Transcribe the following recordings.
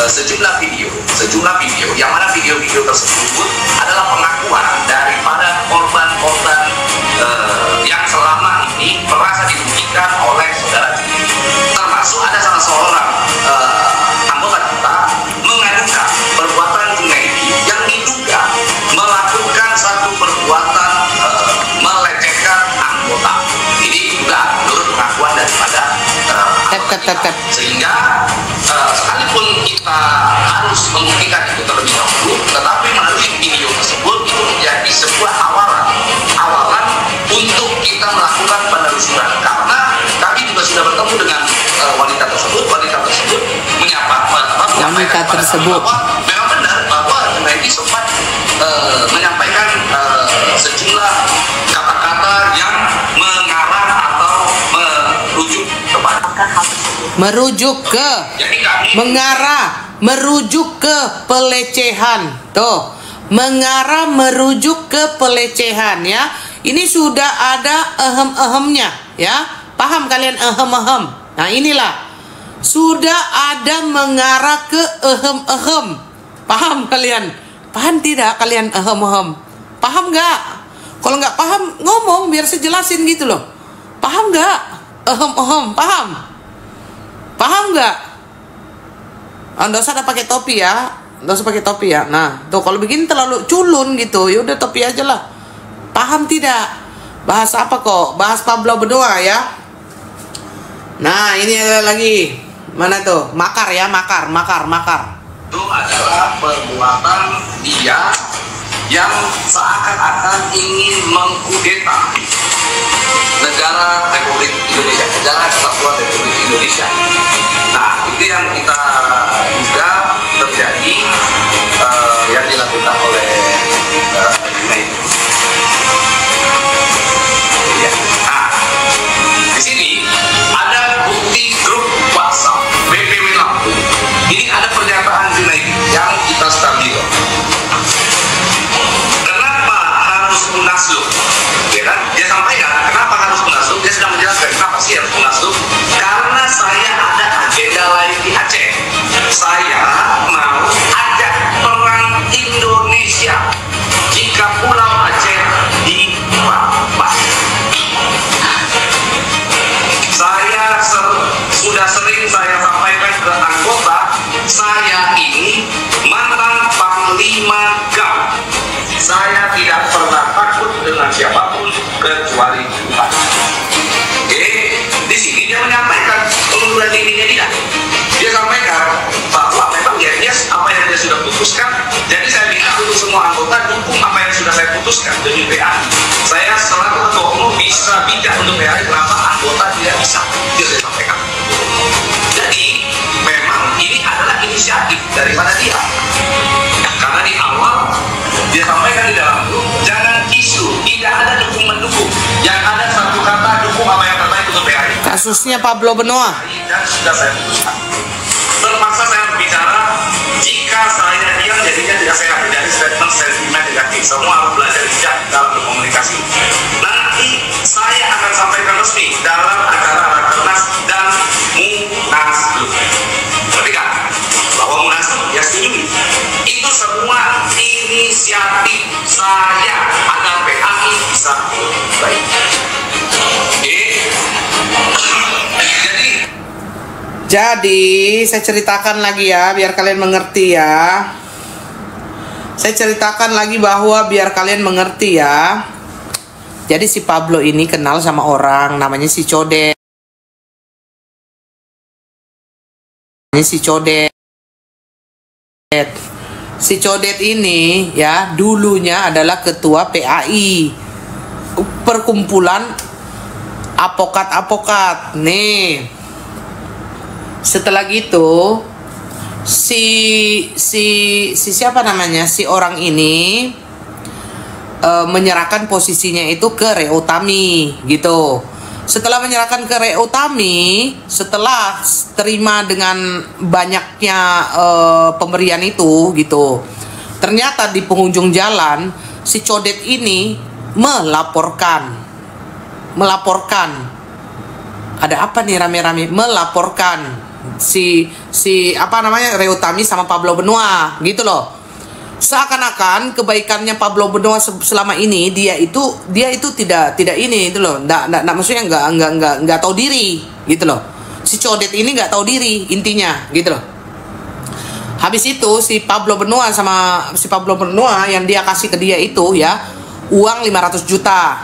sejumlah video yang mana video-video tersebut adalah pengakuan daripada korban-korban yang selama ini merasa dirugikan oleh saudara Junaidi. Termasuk ada salah seorang anggota kita mengadukan perbuatan Junaidi yang diduga melakukan satu perbuatan melecehkan anggota. Ini juga menurut pengakuan daripada sehingga sekalipun kita harus membuktikan itu terlebih dahulu, tetapi melalui video tersebut itu menjadi sebuah awalan untuk kita melakukan penelusuran, karena kami juga sudah bertemu dengan wanita tersebut menyampaikan bahwa memang benar bahwa Junaidi sempat menyampaikan sejumlah kata-kata yang mengarah atau merujuk ke merujuk ke pelecehan. Tuh, mengarah merujuk ke pelecehan ya. Ini sudah ada ehem-ehemnya ya. Paham kalian ehem-ehem? Nah, inilah sudah ada mengarah ke ehem-ehem. Paham kalian? Paham tidak kalian ehem-ehem? Paham nggak? Kalau nggak paham ngomong biar saya jelasin gitu loh. Paham nggak? Ehem-ehem, paham? Paham nggak? Nggak usah ada pakai topi ya, nggak usah pakai topi ya. Nah, tuh kalau begini terlalu culun gitu, ya udah topi aja lah. Paham tidak? Bahas apa kok? Bahas Pablo Benoa ya. Nah, ini ada lagi. Mana tuh? Makar ya, makar. Itu adalah perbuatan dia yang seakan-akan ingin mengkudeta negara Republik Indonesia, negara kesatuan Republik Indonesia. Nah, itu yang kita duga terjadi yang dilakukan oleh Junaidi. Ya. Nah, di sini ada bukti grup WhatsApp BPW Lampung. Ini ada pernyataan Junaidi yang kita stabil. Kenapa harus munaslup? Ya kan? Dia sampaikan kenapa harus munaslup. Dia sudah menjelaskan kenapa sih harus munaslup. Karena saya ada agenda lain di Aceh. Saya mau ajak perang Indonesia jika Pulau Aceh dirampas. Sudah sering saya sampaikan ke anggota, saya ini mantan Panglima GAM. Saya tidak pernah takut dengan siapapun kecuali Tuhan. Oke, di sini dia menyampaikan pengunduran dirinya tidak. Dia sampaikan bahwa memang ya dia apa yang dia sudah putuskan. Jadi saya minta untuk semua anggota dukung apa yang sudah saya putuskan demi PAI. Saya selaku ketua umum bisa bijak untuk PAI, kenapa anggota tidak bisa? Dia sudah sampaikan. Jadi memang ini adalah inisiatif daripada dia. Karena di awal dia sampaikan di dalam grup, jangan isu, tidak ada dukung mendukung. Yang ada satu kata dukung apa yang terbaik untuk PAI. Kasusnya Pablo Benoa. Dan sudah saya putuskan. Terpaksa saya berbicara, jika saya diam jadinya tidak sehat dari statement sentimen negatif. Semua harus belajar bijak dalam berkomunikasi. Nanti saya akan sampaikan resmi dalam acara Rakernas dan Munaslup. Berarti kan bahwa Munaslup ya setuju. Itu semua inisiatif saya agar PAI bisa baik. Jadi saya ceritakan lagi ya biar kalian mengerti ya. Saya ceritakan lagi bahwa biar kalian mengerti ya. Jadi si Pablo ini kenal sama orang namanya si Codet. Si Codet ini ya dulunya adalah ketua PAI, perkumpulan apokat-apokat. Nih, setelah gitu si siapa namanya, si orang ini menyerahkan posisinya itu ke Reo Tami gitu. Setelah menyerahkan ke Reo Tami, setelah terima dengan banyaknya pemberian itu gitu, ternyata di penghujung jalan si Codet ini melaporkan ada apa nih rame-rame, melaporkan si apa namanya, Ray Utami sama Pablo Benoit gitu loh. Seakan-akan kebaikannya Pablo Benoit selama ini dia itu tidak ini itu loh, nggak maksudnya nggak tahu diri gitu loh. Si Codet ini nggak tahu diri intinya gitu loh. Habis itu si Pablo Benoit yang dia kasih ke dia itu ya uang 500 juta,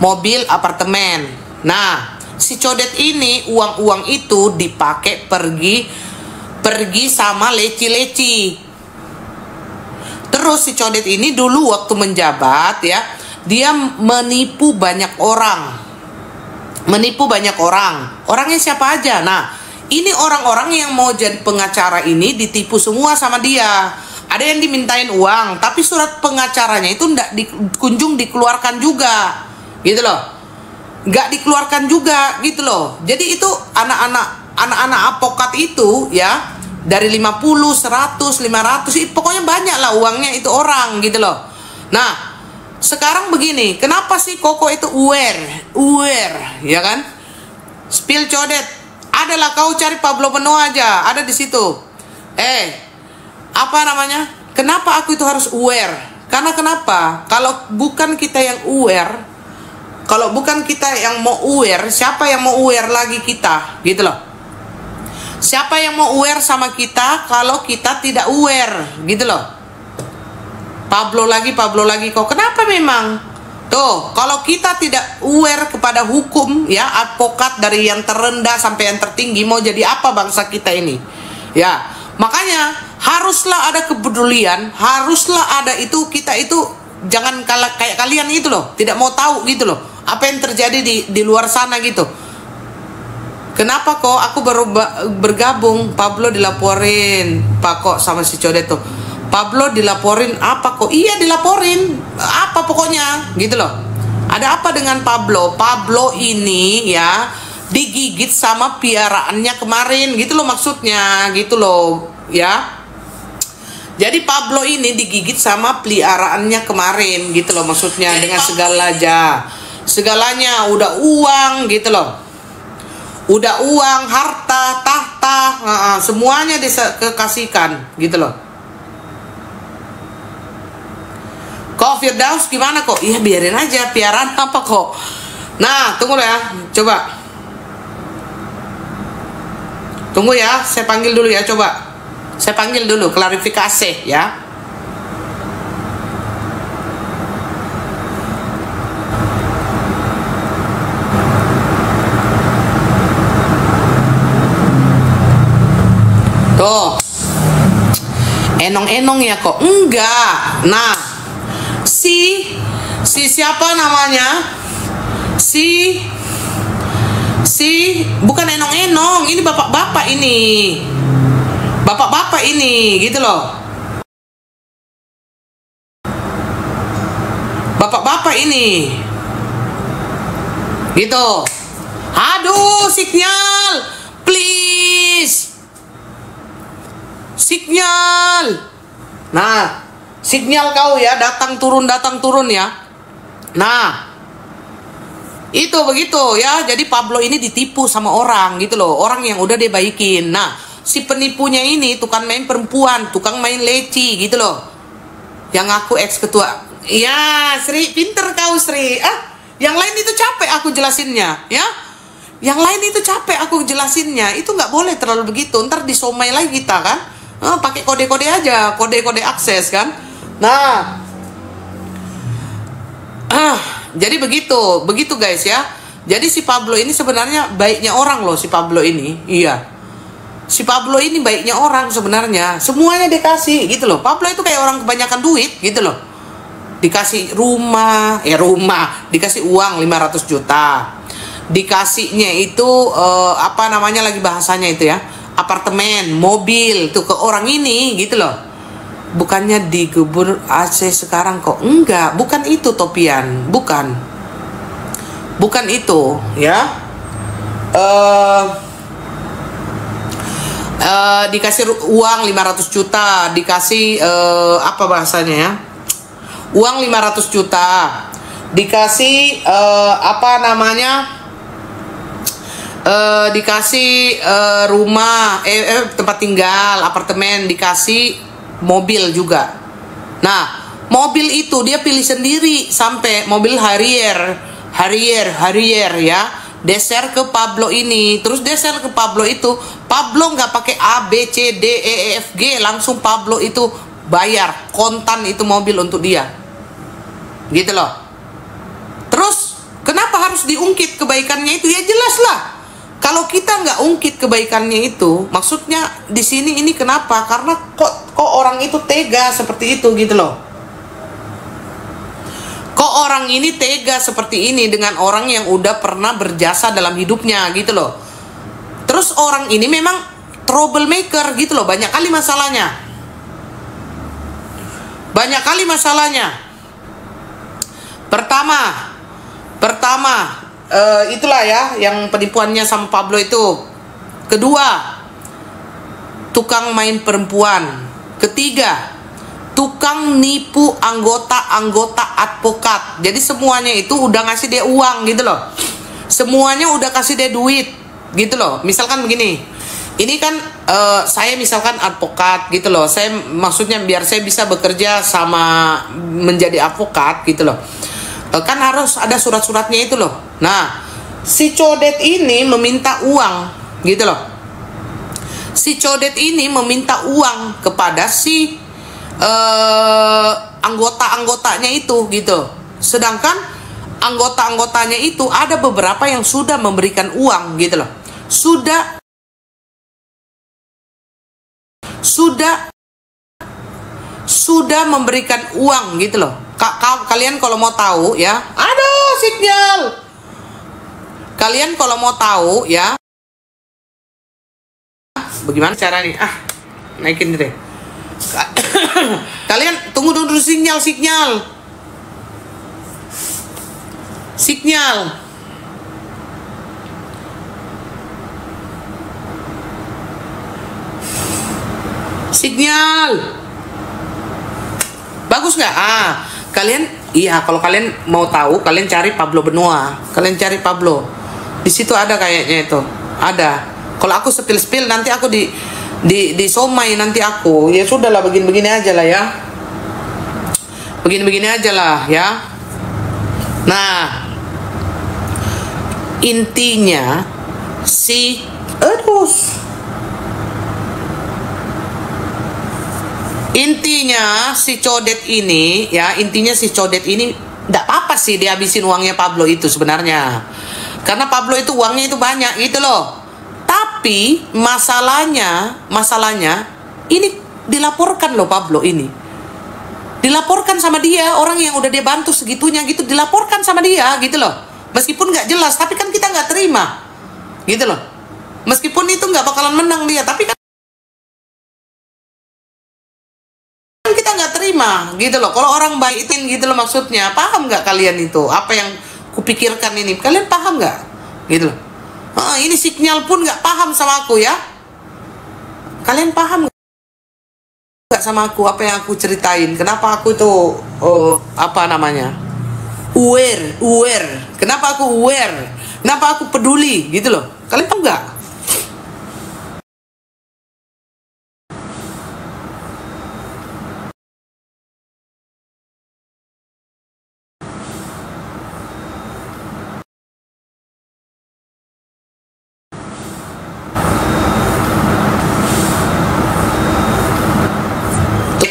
mobil, apartemen. Nah, si Codet ini uang itu dipakai pergi sama leci-leci. Terus si Codet ini dulu waktu menjabat ya, dia menipu banyak orang. Orangnya siapa aja? Nah, ini orang-orang yang mau jadi pengacara ini ditipu semua sama dia. Ada yang dimintain uang, tapi surat pengacaranya itu nggak kunjung dikeluarkan juga, gitu loh. Nggak dikeluarkan juga, gitu loh. Jadi itu anak-anak advokat itu ya, dari 50, 100, 500, pokoknya banyak lah uangnya itu orang, gitu loh. Nah, sekarang begini, kenapa sih Koko itu aware, ya kan? Spill Codet. Adalah kau cari Pablo Benoit aja, ada di situ. Apa namanya? Kenapa aku itu harus aware? Karena kenapa? Kalau bukan kita yang aware, kalau bukan kita yang mau aware, siapa yang mau aware lagi kita? Gitu loh. Siapa yang mau aware sama kita kalau kita tidak aware? Gitu loh. Pablo lagi kok. Kenapa memang? Tuh, kalau kita tidak aware kepada hukum ya, advokat dari yang terendah sampai yang tertinggi, mau jadi apa bangsa kita ini? Ya, makanya haruslah ada kepedulian, haruslah ada itu, kita itu jangan kayak kalian itu loh, tidak mau tahu gitu loh, apa yang terjadi di luar sana gitu. Kenapa kok aku baru bergabung, Pablo dilaporin, Pak kok sama si Codet tuh. Pablo dilaporin apa kok? Iya dilaporin apa pokoknya gitu loh. Ada apa dengan Pablo? Pablo ini ya digigit sama piaraannya kemarin gitu loh maksudnya gitu loh ya. Jadi Pablo ini digigit sama peliharaannya kemarin gitu loh maksudnya, dengan segalanya udah uang gitu loh. Udah uang, harta, tahta, semuanya dikasihkan gitu loh. Kok Firdaus gimana kok? Iya biarin aja, piaraan apa kok. Nah tunggu ya, coba. Tunggu ya, saya panggil dulu ya, coba. Saya panggil dulu, klarifikasi ya. Tuh, enong-enong ya kok? Enggak. Nah, si siapa namanya? Si bukan enong-enong, ini bapak-bapak ini. Bapak-bapak ini, gitu loh. Bapak-bapak ini. Gitu. Aduh, sinyal. Please. Sinyal. Nah, sinyal kau ya, datang turun ya. Nah, itu begitu ya. Jadi Pablo ini ditipu sama orang gitu loh, orang yang udah dia baikin. Nah, si penipunya ini tukang main perempuan, tukang main leci gitu loh. Yang aku ex ketua. Ya, Sri, pinter kau Sri. Yang lain itu capek aku jelasinnya ya. Yang lain itu capek aku jelasinnya. Itu nggak boleh terlalu begitu. Ntar disomai lagi kita kan. Pakai kode-kode aja, kode-kode akses kan. Nah, jadi begitu guys ya. Jadi si Pablo ini sebenarnya baiknya orang loh, si Pablo ini. Iya, si Pablo ini baiknya orang sebenarnya. Semuanya dikasih gitu loh. Pablo itu kayak orang kebanyakan duit gitu loh. Dikasih rumah, dikasih uang 500 juta. Dikasihnya itu apa namanya lagi bahasanya itu ya, apartemen, mobil tuh ke orang ini gitu loh. Bukannya digebur AC sekarang kok? Enggak, bukan itu Topian, bukan itu ya. Dikasih uang 500 juta, dikasih apa bahasanya ya, uang 500 juta, dikasih apa namanya, dikasih rumah, tempat tinggal, apartemen, dikasih mobil juga. Nah, mobil itu dia pilih sendiri sampai mobil Harrier ya. Deser ke Pablo ini, terus deser ke Pablo itu. Pablo nggak pakai A, B, C, D, E, F, G, langsung Pablo itu bayar kontan itu mobil untuk dia. Gitu loh. Terus kenapa harus diungkit kebaikannya itu? Ya jelas lah. Kalau kita nggak ungkit kebaikannya itu, maksudnya di sini ini kenapa? Karena kok orang itu tega seperti itu gitu loh. Kok orang ini tega seperti ini dengan orang yang udah pernah berjasa dalam hidupnya gitu loh. Terus orang ini memang troublemaker gitu loh, banyak kali masalahnya. Banyak kali masalahnya. Pertama, itulah ya yang penipuannya sama Pablo itu. Kedua, tukang main perempuan. Ketiga, tukang nipu anggota advokat. Jadi semuanya itu udah ngasih dia uang gitu loh. Semuanya udah kasih dia duit gitu loh. Misalkan begini, ini kan saya misalkan advokat gitu loh. Saya maksudnya biar saya bisa bekerja sama menjadi advokat gitu loh. Kan harus ada surat-suratnya itu loh. Nah, si codet ini meminta uang gitu loh. Si codet ini meminta uang kepada si anggota-anggotanya itu gitu. Sedangkan anggota-anggotanya itu ada beberapa yang sudah memberikan uang gitu loh. Sudah memberikan uang gitu loh. Kalian kalau mau tahu ya, aduh sinyal. Kalian kalau mau tahu ya, bagaimana caranya? Naikin deh. Kalian tunggu dulu sinyal. Bagus nggak? Kalian kalau kalian mau tahu, kalian cari Pablo Benua. Kalian cari Pablo. Di situ ada kayaknya itu. Ada. Kalau aku spill nanti aku di somai nanti aku. Ya sudahlah, begini aja lah ya. Begini aja lah ya. Nah, intinya si codet ini ya, enggak apa-apa sih dihabisin uangnya Pablo itu sebenarnya. Karena Pablo itu uangnya itu banyak gitu loh. Tapi masalahnya ini dilaporkan loh Pablo ini. Dilaporkan sama dia, orang yang udah dia bantu segitunya gitu, dilaporkan sama dia gitu loh. Meskipun nggak jelas, tapi kan kita nggak terima gitu loh. Meskipun itu nggak bakalan menang dia, tapi kan kita nggak terima gitu loh. Kalau orang baitin gitu loh, maksudnya paham nggak kalian itu apa yang kupikirkan ini? Kalian paham nggak gitu loh? Ini sinyal pun nggak paham sama aku ya. Kalian paham nggak sama aku apa yang aku ceritain? Kenapa aku itu apa namanya, aware? Kenapa aku aware? Kenapa aku peduli gitu loh? Kalian tahu nggak?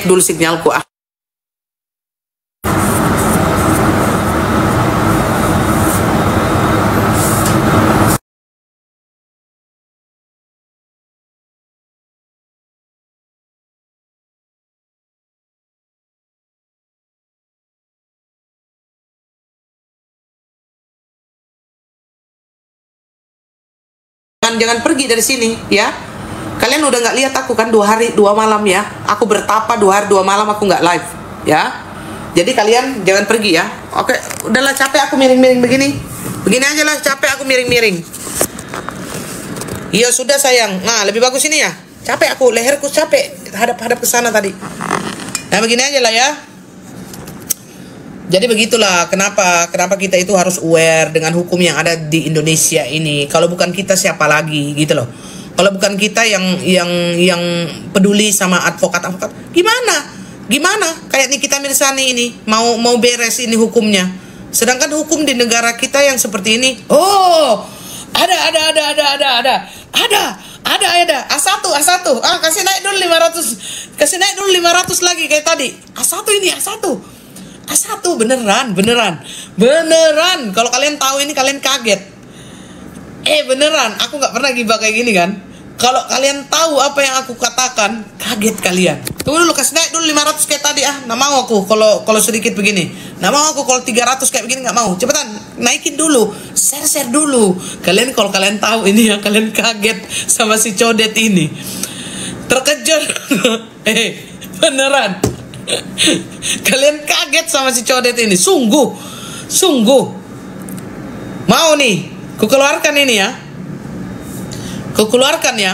Dulu sinyalku jangan pergi dari sini ya. Kalian udah nggak lihat aku kan 2 hari 2 malam ya. Aku bertapa 2 hari 2 malam aku nggak live ya. Jadi kalian jangan pergi ya. Oke, udahlah, capek aku miring-miring begini. Begini aja lah, capek aku miring-miring. Iya sudah sayang. Nah, lebih bagus ini ya. Capek aku, leherku capek hadap ke sana tadi. Nah, begini aja lah ya. Jadi begitulah kenapa kita itu harus aware dengan hukum yang ada di Indonesia ini. Kalau bukan kita siapa lagi gitu loh. Kalau bukan kita yang peduli sama advokat, gimana kayak Nikita Mirzani ini mau beres ini hukumnya. Sedangkan hukum di negara kita yang seperti ini, ada A1 kasih naik dulu 500 lagi kayak tadi. A1 beneran kalau kalian tahu ini kalian kaget. Beneran aku nggak pernah gibah kayak gini kan. Kalau kalian tahu apa yang aku katakan, kaget kalian. Tunggu dulu, kasih naik dulu 500 kayak tadi. Nggak mau aku kalau sedikit begini. Nggak mau aku kalau 300 kayak begini, nggak mau. Cepetan, naikin dulu, share dulu. Kalau kalian tahu ini ya, kalian kaget sama si codet ini. Terkejut. Beneran. Kalian kaget sama si codet ini. Sungguh. Mau nih, kukeluarkan ini ya. Kekeluarkan ya.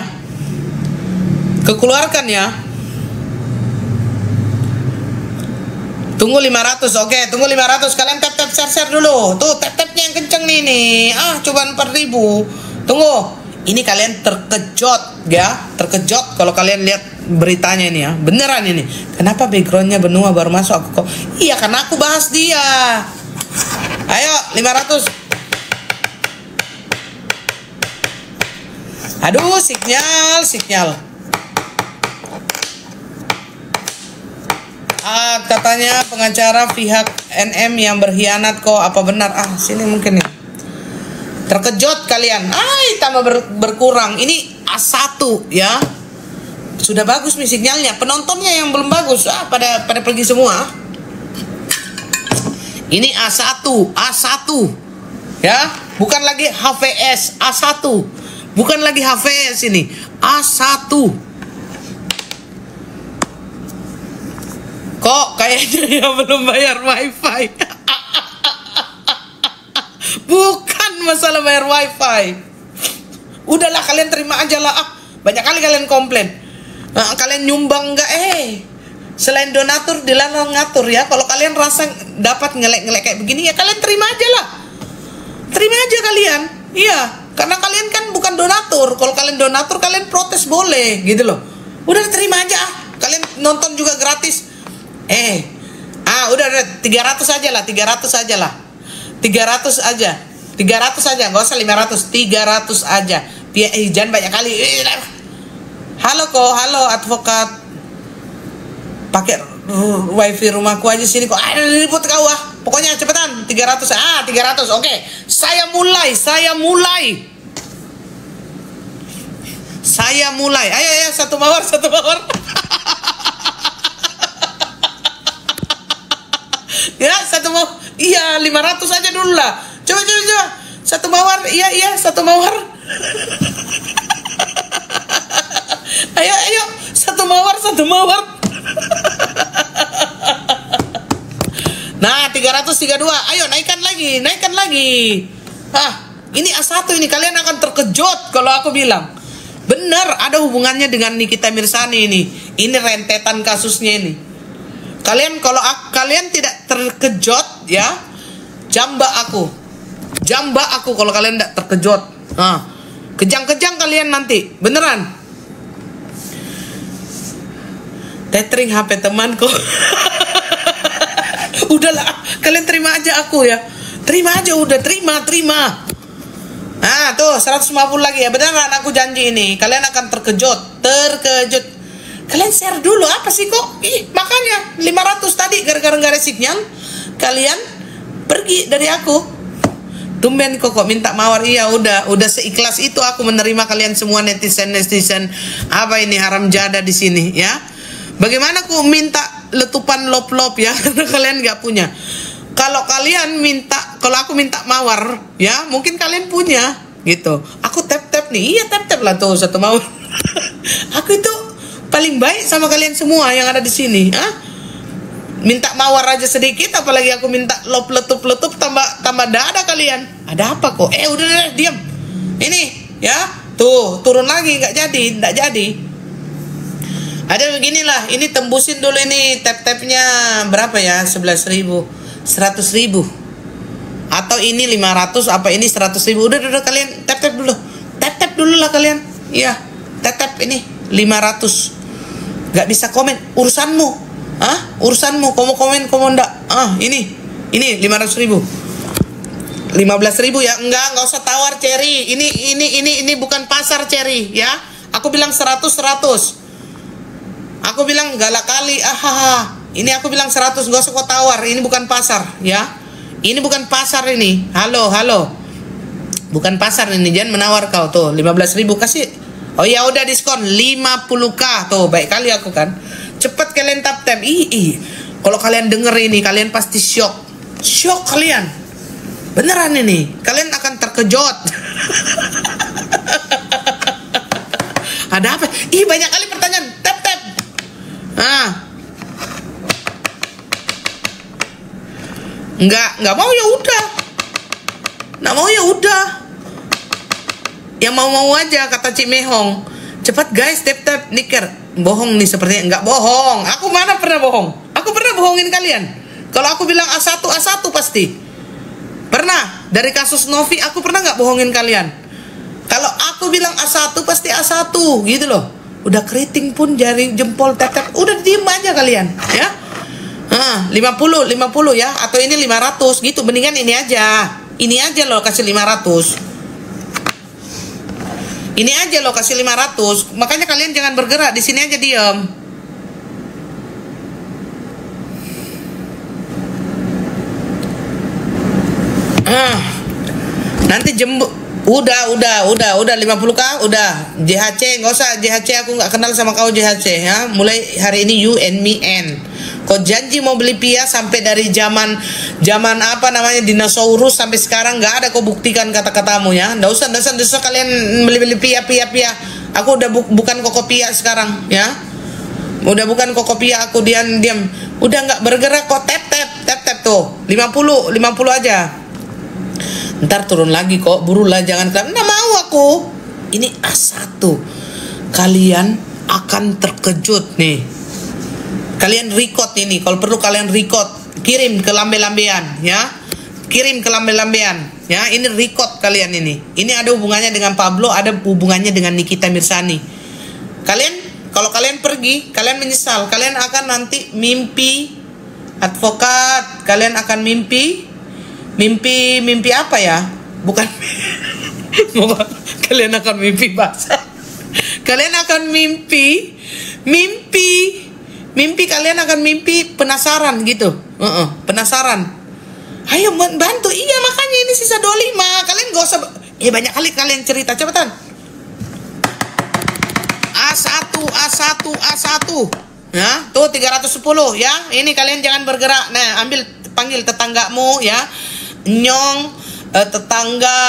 Tunggu 500. Oke, tunggu 500. Kalian tap share dulu. Tuh, tap-tapnya yang kenceng nih. Coba 4.000. Tunggu. Ini kalian terkejut ya. Terkejut kalau kalian lihat beritanya ini ya. Beneran ini. Kenapa backgroundnya Benua baru masuk aku kok? Iya, karena aku bahas dia. Ayo, 500. Aduh, sinyal. Katanya pengacara pihak NM yang berkhianat kok. Apa benar? Sini mungkin nih. Terkejut kalian. Tambah berkurang. Ini A1 ya. Sudah bagus nih sinyalnya. Penontonnya yang belum bagus. Pada pergi semua. Ini A1 ya. Bukan lagi HVS, A1. Bukan lagi HVS ini, A1. Kok kayaknya ya belum bayar wifi. Bukan masalah bayar wifi. Udahlah kalian terima aja lah. Banyak kali kalian komplain. Kalian nyumbang enggak? Selain donatur dilarang ngatur ya. Kalau kalian rasa dapat ngelek kayak begini ya kalian terima aja lah. Terima aja kalian. Iya. Karena kalian kan bukan donatur. Kalau kalian donatur kalian protes boleh gitu loh. Udah terima aja. Kalian nonton juga gratis. Udah 300 aja lah. 300 aja. Gak usah 500. 300 aja. Jangan banyak kali. Halo advokat. Pakai wifi rumahku aja sini kok. Ribut kau Pokoknya cepetan 300. 300. Oke. Saya mulai. Ayo satu mawar. Ya, satu mawar. Iya, 500 aja dulu lah. Coba. Satu mawar. Iya, satu mawar. Ayo. Satu mawar. Nah, 332. Ayo naikkan lagi. Ini A1 ini kalian akan terkejut kalau aku bilang. Benar, ada hubungannya dengan Nikita Mirzani ini. Ini rentetan kasusnya ini. Kalau kalian tidak terkejut ya, jambak aku kalau kalian tidak terkejut. Kejang-kejang kalian nanti, beneran. Tethering HP temanku. Udahlah, kalian terima aja aku ya. Terima aja udah, terima. Tuh 150 lagi ya. Beneran aku janji ini. Kalian akan terkejut. Kalian share dulu. Apa sih kok? Makanya 500 tadi gara-gara gak ada sinyal. Kalian pergi dari aku. Tumben kok minta mawar. Iya udah seikhlas itu aku menerima kalian semua netizen. Apa ini haram jada di sini ya? Bagaimana aku minta letupan lop ya? Karena kalian gak punya. Kalau aku minta mawar ya, mungkin kalian punya gitu. Aku tap nih. Iya tap lah tuh satu mawar. Aku itu paling baik sama kalian semua yang ada di sini. Minta mawar aja sedikit, apalagi aku minta letup tambah dada kalian. Ada apa kok? Udah diam. Ini ya, tuh turun lagi nggak jadi. Ada beginilah, ini tembusin dulu ini tap-tapnya berapa ya? 11.000. 100.000. Atau ini 500, apa ini 100.000. Udah kalian tap dulu. Tap dulu lah kalian. Iya, tap ini 500. Gak bisa komen, urusanmu. Urusanmu, kamu komen, kamu enggak. Ini 500.000. 15.000 ya. Enggak usah tawar, Cherry. Ini bukan pasar, Cherry, ya. Aku bilang 100. Aku bilang galak kali. Ini aku bilang 100, gak usah kau tawar. Ini bukan pasar, ya. Ini bukan pasar ini. Halo. Bukan pasar ini, jangan menawar kau tuh. 15.000 kasih. Oh ya udah diskon 50k tuh, baik kali aku kan. Cepat kalian tap. Kalau kalian denger ini kalian pasti shock kalian. Beneran ini, kalian akan terkejut. Ada apa? Banyak kali pertanyaan. Tap. Nggak mau ya udah. Nggak mau ya udah. Yang mau aja kata Cik Mehong. Cepat guys, tap niker. Bohong nih sepertinya. Nggak bohong. Aku mana pernah bohong? Aku pernah bohongin kalian. Kalau aku bilang A1 pasti. Pernah. Dari kasus Novi aku pernah nggak bohongin kalian? Kalau aku bilang A1 pasti A1 gitu loh. Udah keriting pun jari jempol tap. Udah diem aja kalian, ya. 50 ya, atau ini 500 gitu. Mendingan ini aja. Ini aja loh kasih 500. Ini aja loh kasih 500. Makanya kalian jangan bergerak, di sini aja diem. Nanti udah 50k udah. JHC nggak usah, JHC aku nggak kenal sama kau JHC, ya. Mulai hari ini you and me and. Kau janji mau beli Pia sampai dari zaman apa namanya dinosaurus sampai sekarang nggak ada kau buktikan kata-katamu, ya. Nggak usah kalian beli Pia. Aku udah bukan Koko Pia sekarang, ya. Udah bukan Koko Pia, aku diam. Udah nggak bergerak kok. Tap tuh 50 aja. Ntar turun lagi kok, burulah jangan. Nggak mau aku. Ini A1. Kalian akan terkejut nih. Kalian record ini, kalau perlu kalian record, kirim ke lambe-lambean, ya. Kirim ke lambe-lambean, ya. Ini record kalian ini. Ini ada hubungannya dengan Pablo, ada hubungannya dengan Nikita Mirzani. Kalau kalian pergi, kalian menyesal. Kalian akan nanti mimpi advokat, kalian akan mimpi apa ya? Bukan kalian akan mimpi bahasa. Kalian akan mimpi kalian akan mimpi penasaran gitu. Penasaran. Ayo bantu. Iya, makanya ini sisa 25. Kalian gak usah banyak kali kalian cerita, cepetan. A1. Ya, tuh 310 ya. Ini kalian jangan bergerak. Nah, panggil tetanggamu, ya. Nyong, tetangga,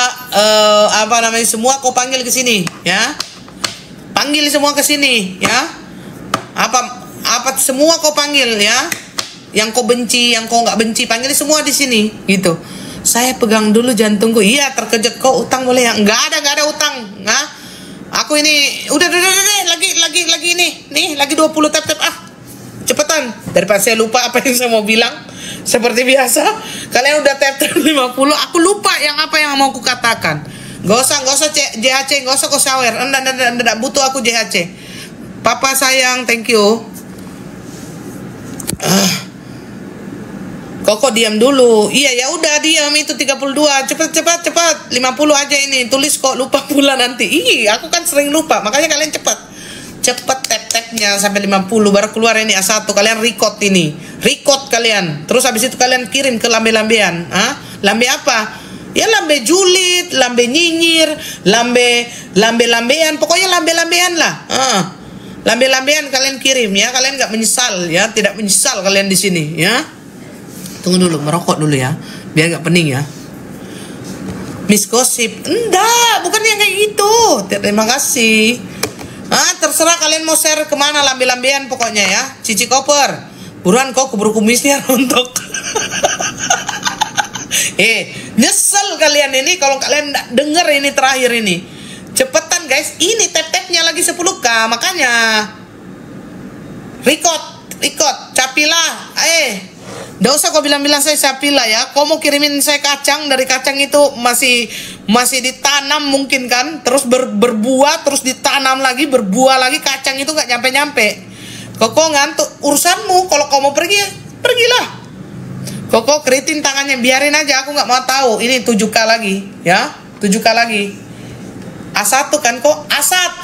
apa namanya, semua kau panggil ke sini, ya. Panggil semua ke sini, ya. Apa semua kau panggil, ya. Yang kau benci, yang kau nggak benci, panggil semua di sini, gitu. Saya pegang dulu jantungku. Iya, terkejut kau utang boleh ya? Nggak ada utang. Nah, aku ini udah lagi ini. Nih, lagi 20 tap. Cepetan. Daripada saya lupa apa yang saya mau bilang. Seperti biasa, kalian udah tap 50, aku lupa apa yang mau aku katakan. Gak usah JHC, gak usah kau sawer. Enggak butuh aku JHC. Papa sayang, thank you. Kok diam dulu. Iya, ya udah diam itu 32. Cepat 50 aja ini. Tulis kok lupa pula nanti. Aku kan sering lupa. Makanya kalian cepat tap-tapnya sampai 50 baru keluar ini A1. Kalian record ini. Record kalian. Terus habis itu kalian kirim ke lambe-lambean. Lambe apa? Ya lambe julid, lambe nyinyir, lambe-lambean, pokoknya lambe-lambean lah. Lambe-lambean kalian kirim, ya. Kalian nggak menyesal, ya. Tidak menyesal kalian di sini, ya. Tunggu dulu, merokok dulu ya, biar nggak pening ya. Miss Gosip, enggak, bukan yang kayak gitu. Terima kasih. Terserah kalian mau share kemana, lambe-lambean pokoknya, ya. Cici Koper, buruan kok keburu kumisnya rontok. Nyesel kalian ini kalau kalian denger ini terakhir ini. Cepetan guys, ini tap-tapnya lagi 10k, makanya record, capilah, Nggak usah kau bilang-bilang saya pilih ya. Kau mau kirimin saya kacang, dari kacang itu masih ditanam mungkin kan, terus berbuah, terus ditanam lagi, berbuah lagi, kacang itu nggak nyampe-nyampe. Kau ngantuk, urusanmu. Kalau kau mau pergi, pergilah. Kau keritin tangannya, biarin aja, aku nggak mau tahu. Ini 7K lagi, ya, 7K lagi. A1 kan kok, A1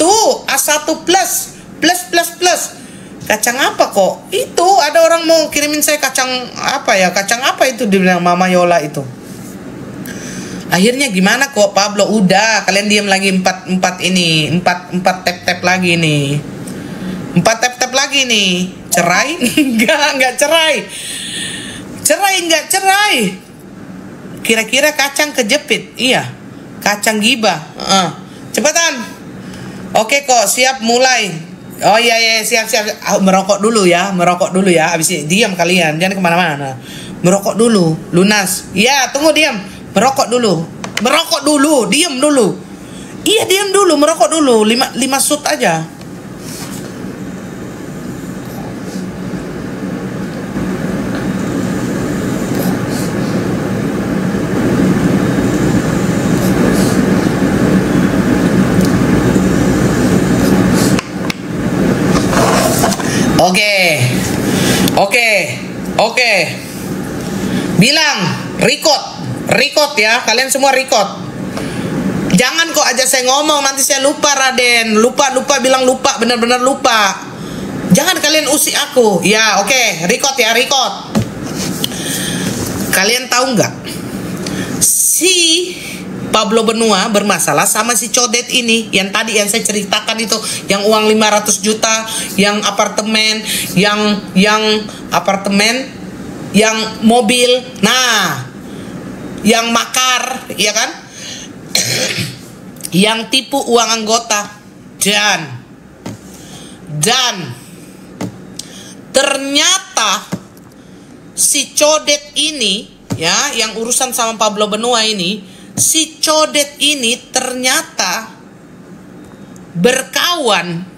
plus. Kacang apa kok? Itu ada orang mau kirimin saya kacang apa ya? Kacang apa itu, dibilang Mama Yola itu. Akhirnya gimana kok Pablo? Udah, kalian diam lagi 4 tap lagi nih. 4 tap lagi nih. Cerai? Enggak cerai. Cerai. Kira-kira kacang kejepit. Iya. Kacang gibah. Cepetan. Oke kok, siap mulai. Oh iya siap. Merokok dulu ya. Abis ini diam kalian, jangan kemana-mana. Merokok dulu, lunas. Ya, tunggu diam. Merokok dulu. Diam dulu. Iya, diam dulu, merokok dulu. 5 shoot aja. Oke. Bilang record ya, kalian semua record. Jangan kok aja saya ngomong nanti saya lupa, Raden. Lupa bilang lupa, benar-benar lupa. Jangan kalian usik aku. Ya, oke, record ya, record. Kalian tahu nggak? Si Pablo Benua bermasalah sama si Codet ini, yang tadi yang saya ceritakan itu, yang uang 500 juta, yang apartemen, yang mobil, nah, yang makar, ya kan? Yang tipu uang anggota, dan ternyata si Codet ini, ya, yang urusan sama Pablo Benua ini. Si Codet ini ternyata berkawan